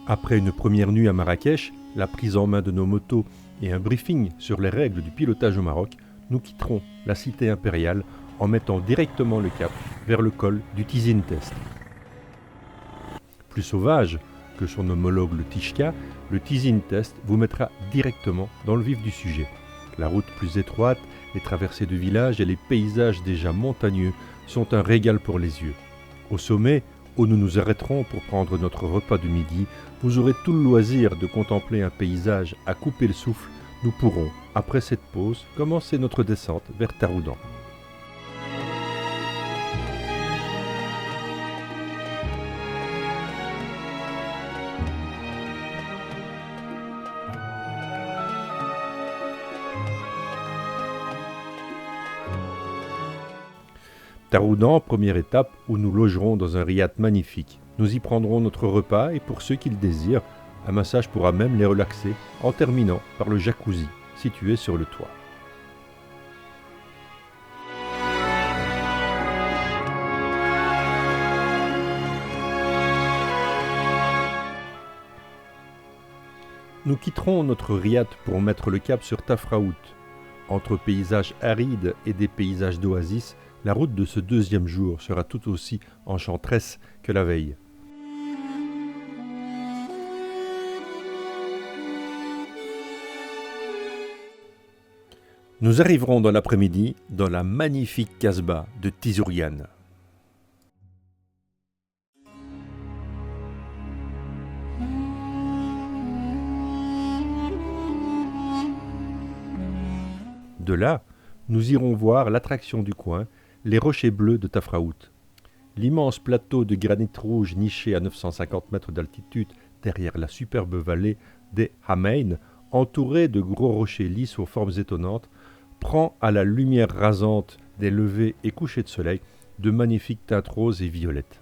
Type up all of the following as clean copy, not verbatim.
Après une première nuit à Marrakech, la prise en main de nos motos et un briefing sur les règles du pilotage au Maroc, nous quitterons la cité impériale en mettant directement le cap vers le col du Tizine Test. Plus sauvage que son homologue le Tishka, le Tizine Test vous mettra directement dans le vif du sujet. La route plus étroite, les traversées de villages et les paysages déjà montagneux sont un régal pour les yeux. Au sommet, où nous nous arrêterons pour prendre notre repas de midi, vous aurez tout le loisir de contempler un paysage à couper le souffle. Nous pourrons, après cette pause, commencer notre descente vers Taroudan. Taroudan, première étape où nous logerons dans un riad magnifique. Nous y prendrons notre repas et pour ceux qui le désirent, un massage pourra même les relaxer en terminant par le jacuzzi situé sur le toit. Nous quitterons notre riad pour mettre le cap sur Tafraout. Entre paysages arides et des paysages d'oasis, la route de ce deuxième jour sera tout aussi enchanteresse que la veille. Nous arriverons dans l'après-midi dans la magnifique Casbah de Tizurian. De là, nous irons voir l'attraction du coin, les rochers bleus de Tafraout. L'immense plateau de granit rouge niché à 950 mètres d'altitude derrière la superbe vallée des Hamein, entouré de gros rochers lisses aux formes étonnantes, prend à la lumière rasante des levers et couchers de soleil de magnifiques teintes roses et violettes.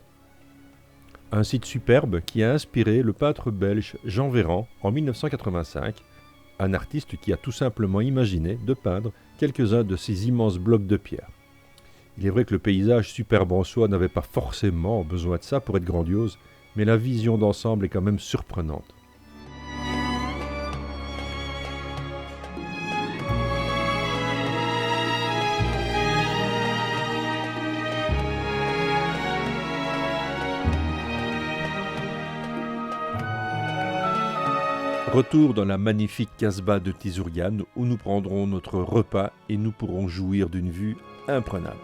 Un site superbe qui a inspiré le peintre belge Jean Véran en 1985, un artiste qui a tout simplement imaginé de peindre quelques-uns de ces immenses blocs de pierre. Il est vrai que le paysage superbe en soi n'avait pas forcément besoin de ça pour être grandiose, mais la vision d'ensemble est quand même surprenante. Retour dans la magnifique Casbah de Tizurian où nous prendrons notre repas et nous pourrons jouir d'une vue imprenable.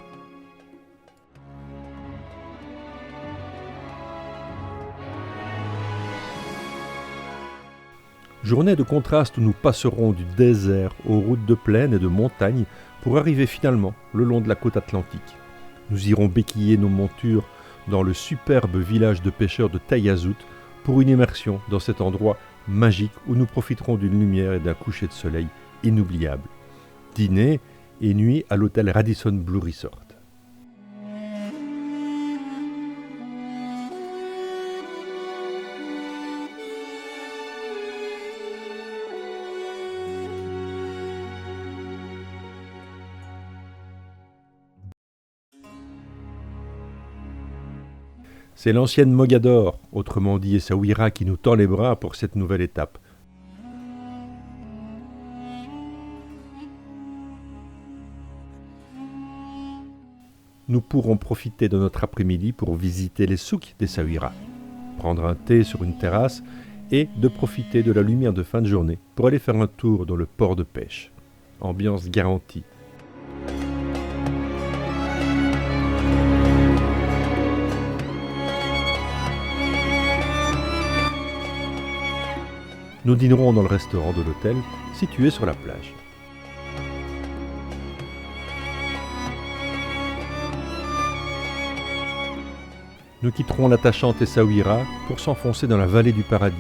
Journée de contraste où nous passerons du désert aux routes de plaine et de montagne pour arriver finalement le long de la côte atlantique. Nous irons béquiller nos montures dans le superbe village de pêcheurs de Tayazout pour une immersion dans cet endroit magique où nous profiterons d'une lumière et d'un coucher de soleil inoubliable. Dîner et nuit à l'hôtel Radisson Blu Resort. C'est l'ancienne Mogador, autrement dit Essaouira, qui nous tend les bras pour cette nouvelle étape. Nous pourrons profiter de notre après-midi pour visiter les souks d'Essaouira, prendre un thé sur une terrasse et de profiter de la lumière de fin de journée pour aller faire un tour dans le port de pêche. Ambiance garantie. Nous dînerons dans le restaurant de l'hôtel, situé sur la plage. Nous quitterons l'attachante Essaouira pour s'enfoncer dans la vallée du paradis.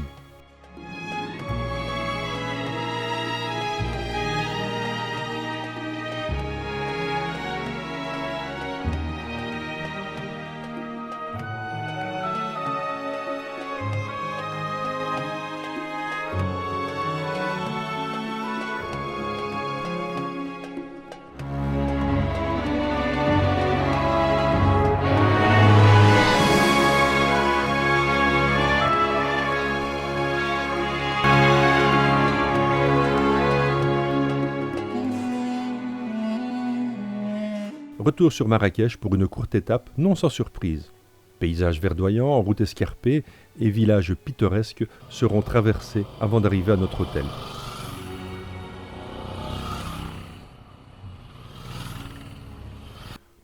retour sur Marrakech pour une courte étape, non sans surprise. Paysages verdoyants, routes escarpées et villages pittoresques seront traversés avant d'arriver à notre hôtel.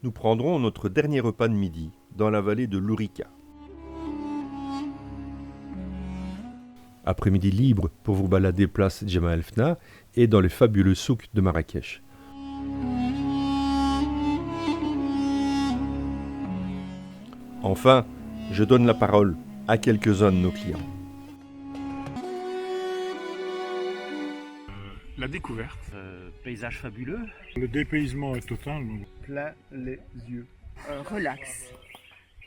Nous prendrons notre dernier repas de midi dans la vallée de l'Ourika. Après-midi libre pour vous balader place Jemaa el-Fna et dans les fabuleux souks de Marrakech. Enfin, je donne la parole à quelques-uns de nos clients. La découverte. Paysage fabuleux. Le dépaysement est total. Plein les yeux. Relax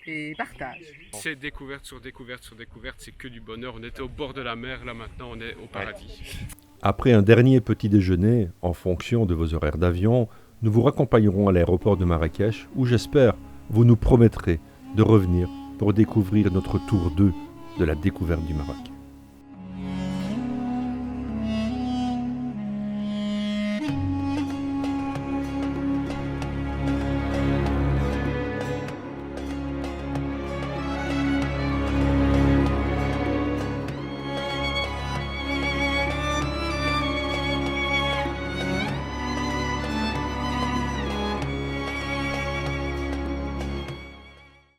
et partage. C'est découverte sur découverte sur découverte, c'est que du bonheur. On était au bord de la mer, là maintenant on est au paradis. Après un dernier petit déjeuner, en fonction de vos horaires d'avion, nous vous raccompagnerons à l'aéroport de Marrakech où j'espère vous nous promettrez de revenir pour découvrir notre tour 2 de la découverte du Maroc.